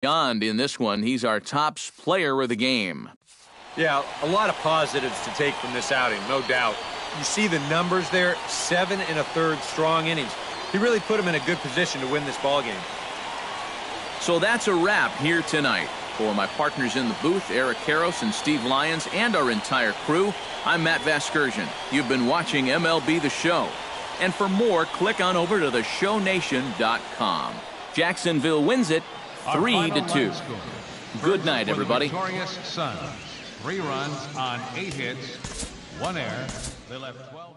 beyond in this one. He's our top player of the game. Yeah, a lot of positives to take from this outing, no doubt. You see the numbers there, 7 1/3 strong innings. He really put him in a good position to win this ball game. So that's a wrap here tonight. For my partners in the booth, Eric Karros and Steve Lyons, and our entire crew, I'm Matt Vasgersian. You've been watching MLB The Show. And for more, click on over to theshownation.com. Jacksonville wins it 3-2. Good night, everybody. Victorious Suns. 3 runs on 8 hits, 1 error. They left 12.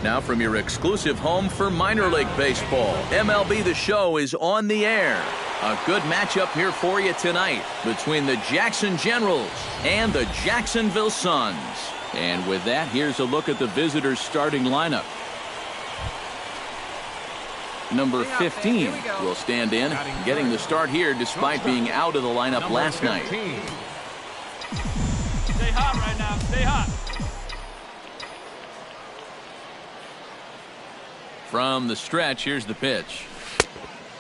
Now from your exclusive home for minor league baseball, MLB The Show is on the air. A good matchup here for you tonight between the Jackson Generals and the Jacksonville Suns. And with that, here's a look at the visitors' starting lineup. Number 15 will stand in, getting the start here despite being out of the lineup last night. Stay hot right now. Stay hot. From the stretch, here's the pitch.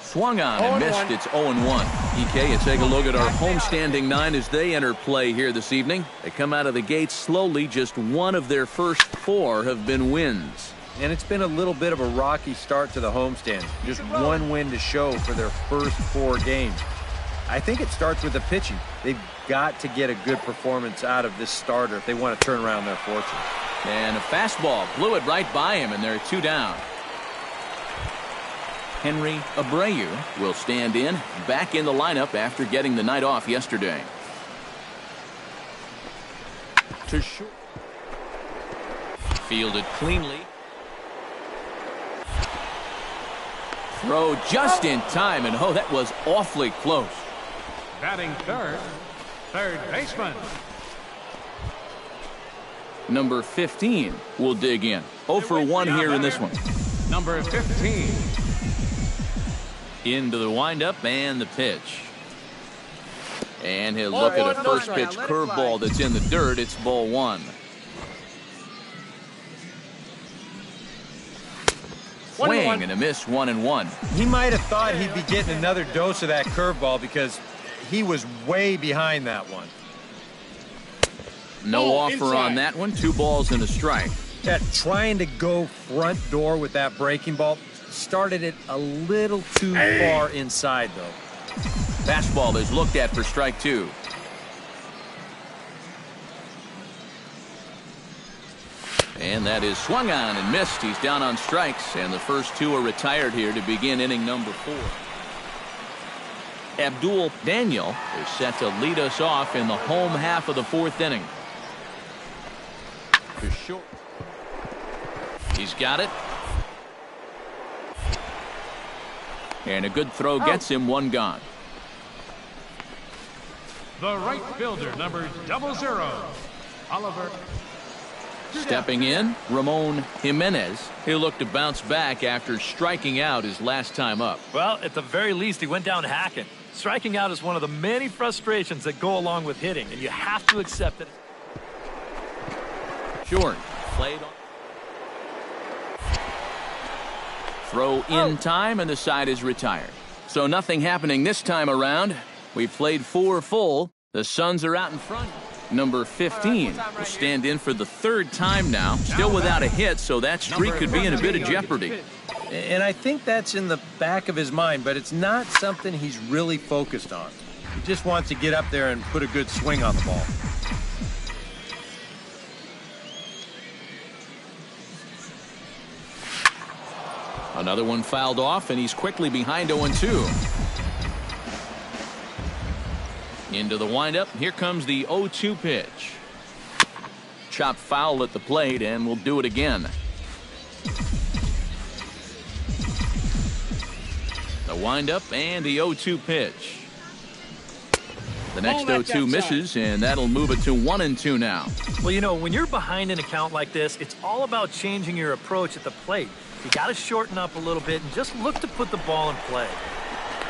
Swung on and missed. It's 0-1. EK, you take a look at our homestanding 9 as they enter play here this evening. They come out of the gates slowly. Just one of their first 4 have been wins. And it's been a little bit of a rocky start to the homestand. Just one win to show for their first 4 games. I think it starts with the pitching. They've got to get a good performance out of this starter if they want to turn around their fortune. And a fastball blew it right by him, and they're 2 down. Henry Abreu will stand in, back in the lineup after getting the night off yesterday. To short. Fielded cleanly. Throw just in time, and oh, that was awfully close. Batting third baseman. Number 15 will dig in. 0 for 1 here in this one. Number 15. Into the windup and the pitch. And he'll look at a first pitch curveball that's in the dirt. It's ball 1. Swing and a miss, 1-1. He might have thought he'd be getting another dose of that curveball because he was way behind that one. No offer on that one. 2 balls and a strike. Yeah, trying to go front door with that breaking ball. Started it a little too far inside, though. Fastball is looked at for strike 2. And that is swung on and missed. He's down on strikes, and the first 2 are retired here to begin inning number 4. Abdul Daniel is set to lead us off in the home half of the 4th inning. To short. He's got it. And a good throw gets him 1 gone. The right fielder, number 00, Oliver. Stepping in, Ramon Jimenez. He'll look to bounce back after striking out his last time up. Well, at the very least, he went down hacking. Striking out is one of the many frustrations that go along with hitting, and you have to accept it. Short. Played on. Throw in time, and the side is retired. So nothing happening this time around. We played 4 full. The Suns are out in front. Number 15 will stand in for the 3rd time now. Still without a hit, so that streak could be in a bit of jeopardy. And I think that's in the back of his mind, but it's not something he's really focused on. He just wants to get up there and put a good swing on the ball. Another one fouled off, and he's quickly behind 0-2. Into the windup. Here comes the 0-2 pitch. Chopped foul at the plate, and we'll do it again. The windup and the 0-2 pitch. The next 0-2 misses, and that'll move it to 1-2 now. Well, you know, when you're behind an account like this, it's all about changing your approach at the plate. You got to shorten up a little bit and just look to put the ball in play.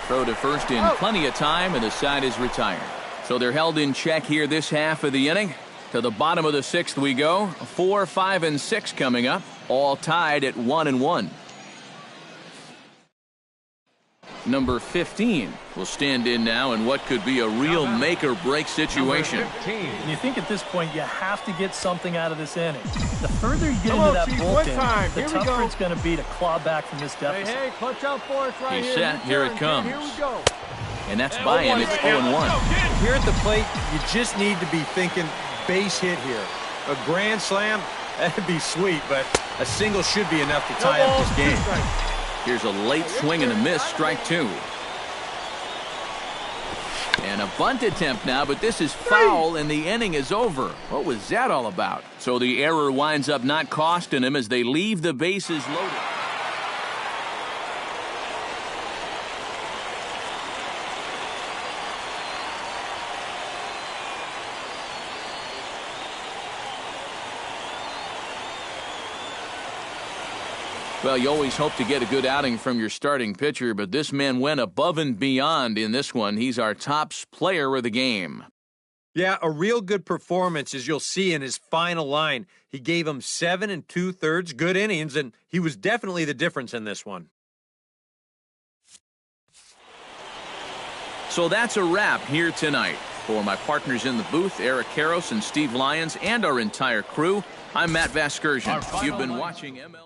Throw to first in plenty of time, and the side is retired. So they're held in check here this half of the inning. To the bottom of the 6th we go. 4, 5, and 6 coming up, all tied at 1-1. Number 15 will stand in now in what could be a real make-or-break situation. And you think at this point you have to get something out of this inning. The further you get into that bullpen, the tougher it's going to be to claw back from this deficit. Hey, clutch out for us right He's here. set. Here it comes. Here we go. And that's by him. It's 0-1. Here at the plate, you just need to be thinking base hit here. A grand slam, that'd be sweet, but a single should be enough to tie up this game. Here's a late swing and a miss, strike 2. And a bunt attempt now, but this is foul, and the inning is over. What was that all about? So the error winds up not costing him as they leave the bases loaded. Well, you always hope to get a good outing from your starting pitcher, but this man went above and beyond in this one. He's our top player of the game. Yeah, a real good performance, as you'll see in his final line. He gave him 7 2/3 good innings, and he was definitely the difference in this one. So that's a wrap here tonight. For my partners in the booth, Eric Karros and Steve Lyons, and our entire crew, I'm Matt Vasgersian. You've been watching MLB.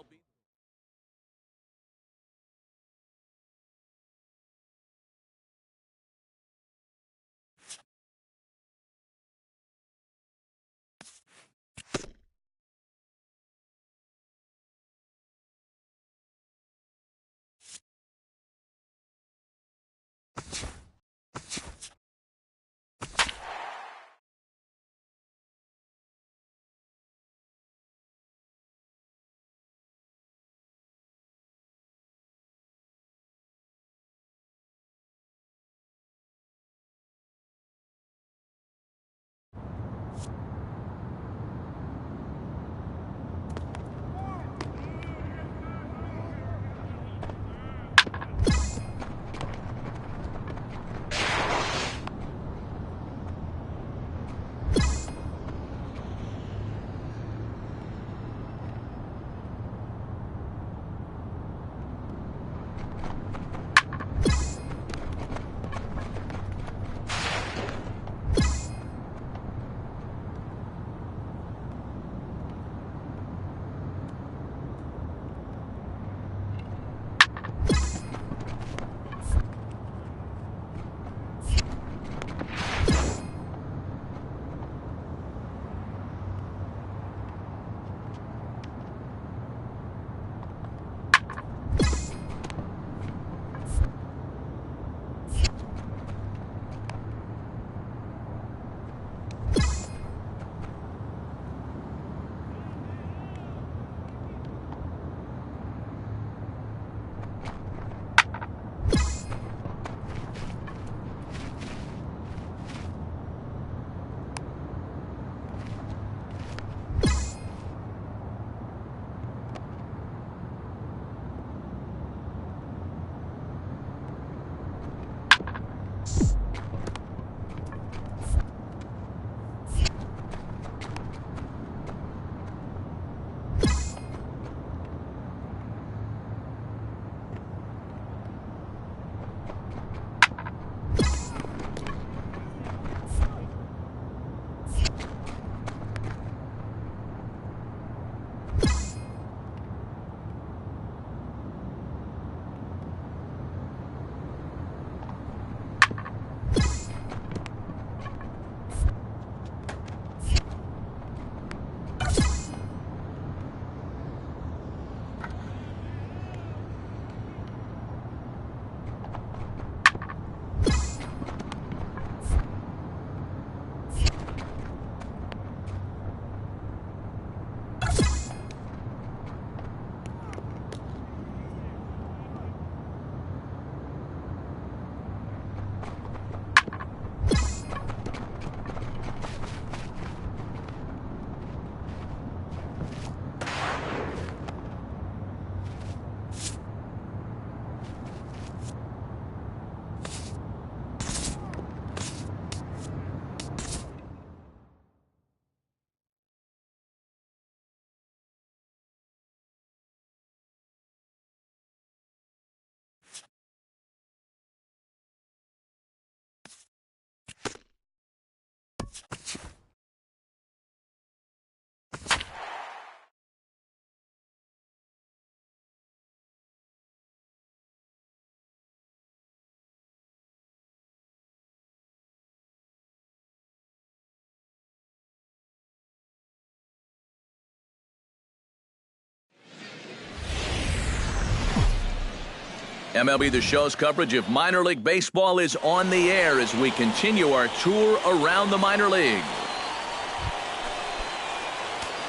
MLB The Show's coverage of minor league baseball is on the air as we continue our tour around the minor leagues.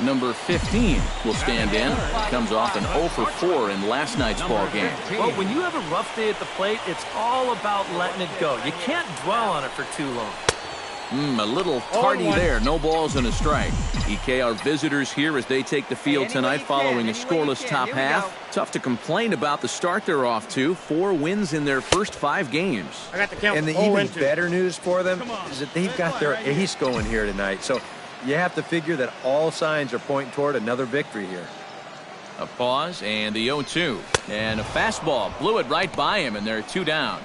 Number 15 will stand in. Comes off an 0 for 4 in last night's ball game. Well, when you have a rough day at the plate, it's all about letting it go. You can't dwell on it for too long. A little tardy there. No balls and a strike. EK, our visitors here as they take the field tonight following a scoreless top half. Tough to complain about the start they're off to. 4 wins in their first 5 games. And the even better news for them is that they've got their ace going here tonight. So you have to figure that all signs are pointing toward another victory here. A pause and the 0-2. And a fastball blew it right by him, and they're 2 down.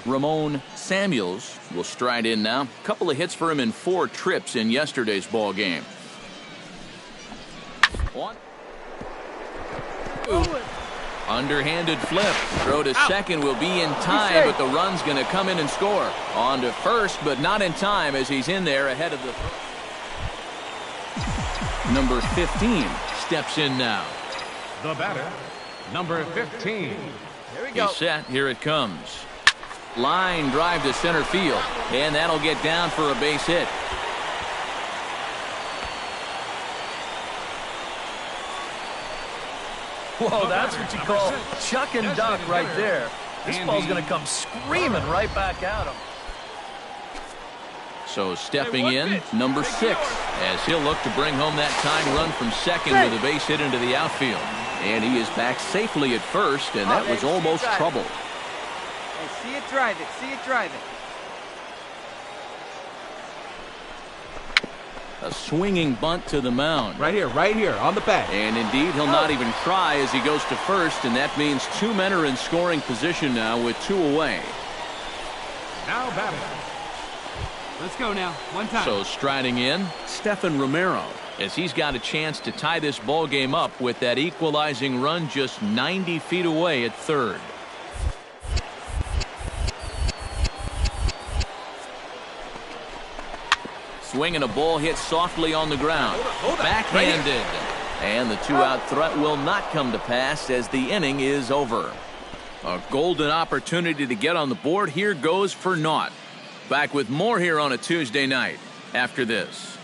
Ramon Samuels will stride in now. A couple of hits for him in 4 trips in yesterday's ball game. 1. Underhanded flip. Throw to second will be in time, but the run's going to come in and score. On to first, but not in time as he's in there ahead of the... Number 15 steps in now. The batter, number 15. Here we go. He's set. Here it comes. Line drive to center field, and that'll get down for a base hit. Whoa, that's what you call chuck and duck right there. This ball's going to come screaming right back at him. So stepping in, number 6, as he'll look to bring home that tying run from second with a base hit into the outfield. And he is back safely at first, and that was almost trouble. Hey, see it drive it. See it drive it. A swinging bunt to the mound. Right here, on the bat. And indeed, he'll not even try as he goes to first, and that means 2 men are in scoring position now with 2 away. Now batting. Let's go now. One time. So striding in, Stephan Romero, as he's got a chance to tie this ball game up with that equalizing run just 90 feet away at third. Swinging a ball hit softly on the ground. Backhanded. And the 2-out threat will not come to pass as the inning is over. A golden opportunity to get on the board here goes for naught. Back with more here on a Tuesday night after this.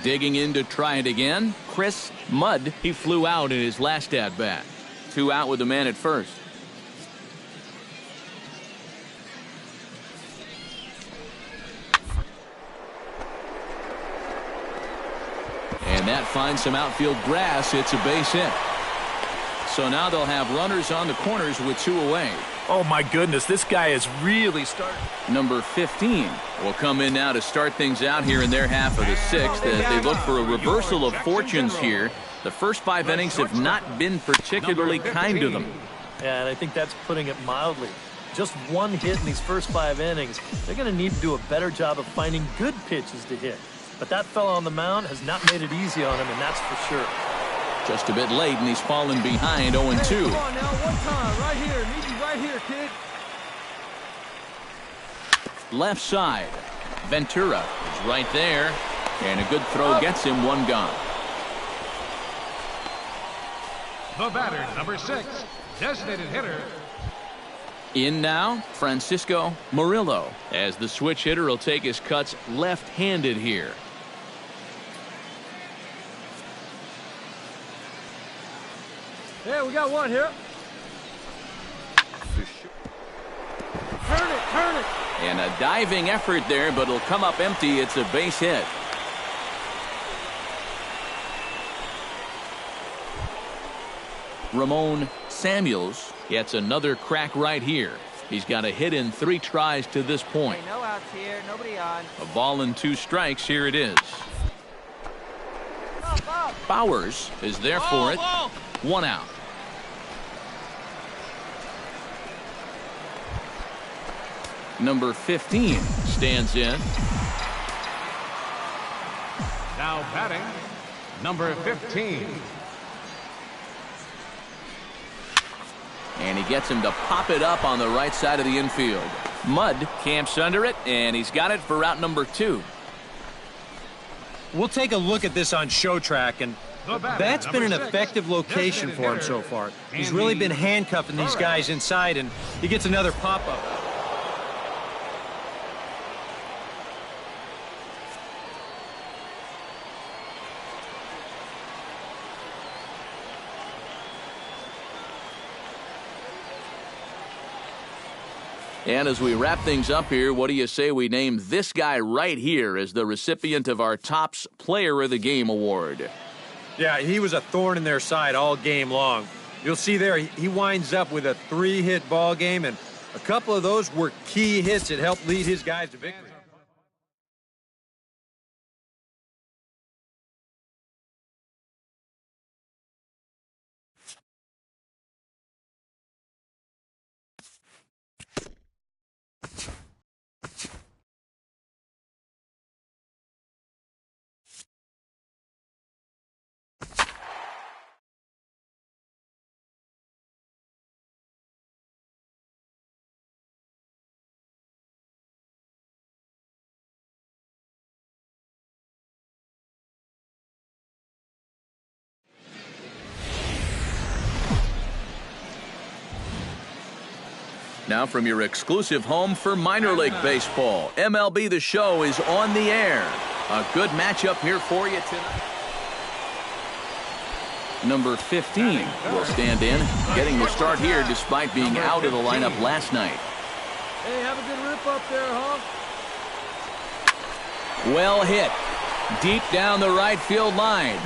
Digging in to try it again, Chris Mudd. He flew out in his last at-bat. 2 out with the man at first. And that finds some outfield grass. It's a base hit. So now they'll have runners on the corners with 2 away. Oh, my goodness. This guy is really starting. Number 15 will come in now to start things out here in their half of the 6th as they look for a reversal of fortunes here. The first 5 innings have not been particularly kind to them. Yeah, and I think that's putting it mildly. Just 1 hit in these first 5 innings. They're going to need to do a better job of finding good pitches to hit. But that fella on the mound has not made it easy on him, and that's for sure. Just a bit late, and he's fallen behind 0-2. Hey, come on now, one time, right here. Need you right here, kid. Left side. Ventura is right there. And a good throw gets him 1 gone. The batter, number 6, designated hitter. In now, Francisco Murillo, as the switch hitter will take his cuts left-handed here. Yeah, we got one here. Turn it. And a diving effort there, but it'll come up empty. It's a base hit. Ramon Samuels gets another crack right here. He's got a hit in 3 tries to this point. Hey, no outs here, nobody on. A ball and 2 strikes. Here it is. Bowers is there for it. 1 out. Number 15 stands in. Now batting, number 15. And he gets him to pop it up on the right side of the infield. Mud camps under it, and he's got it for route number 2. We'll take a look at this on show track, and that's been an effective location for him so far. He's really been handcuffing these guys inside, and he gets another pop-up. And as we wrap things up here, what do you say we name this guy right here as the recipient of our Topps Player of the Game award? Yeah, he was a thorn in their side all game long. You'll see there, he winds up with a 3-hit ball game, and a couple of those were key hits that helped lead his guys to victory. Now from your exclusive home for minor league baseball, MLB The Show is on the air. A good matchup here for you tonight. Number 15 will stand in, getting the start here despite being out of the lineup last night. Hey, have a good rip up there, huh? Well hit. Deep down the right field line.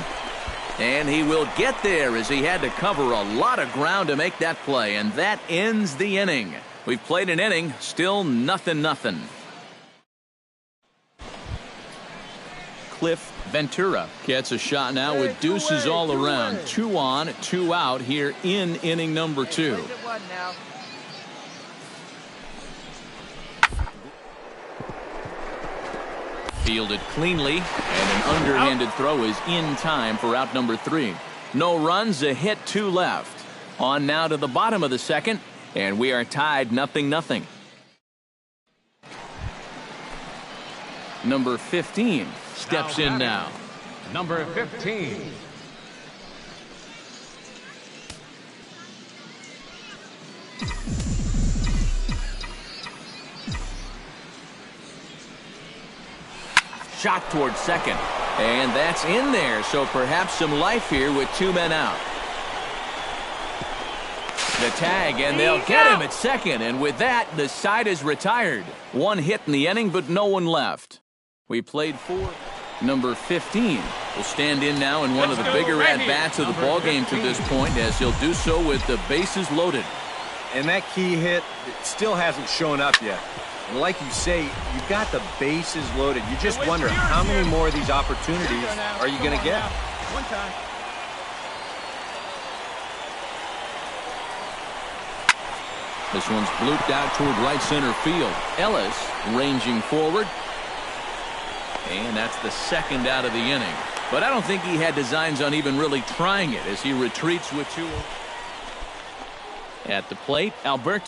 And he will get there as he had to cover a lot of ground to make that play, and that ends the inning. We've played an inning, still nothing. Cliff Ventura gets a shot now with deuces all around. 2 on, 2 out here in inning number 2. Fielded cleanly, and an underhanded throw is in time for out number 3. No runs, a hit, 2 left. On now to the bottom of the second, and we are tied 0-0. Number 15 steps in now. Number 15. Shot towards second, and that's in there, so perhaps some life here with 2 men out. The tag, and they'll get him at second, and with that, the side is retired. 1 hit in the inning, but no one left. We played 4. Number 15 will stand in now in one of the bigger at-bats of the ballgame to this point, as he'll do so with the bases loaded. And that key hit still hasn't shown up yet. And like you say, you've got the bases loaded. You just wonder how many more of these opportunities are you going to get? One time. This one's blooped out toward right center field. Ellis ranging forward. And that's the second out of the inning. But I don't think he had designs on even really trying it as he retreats with 2. At the plate, Alberto.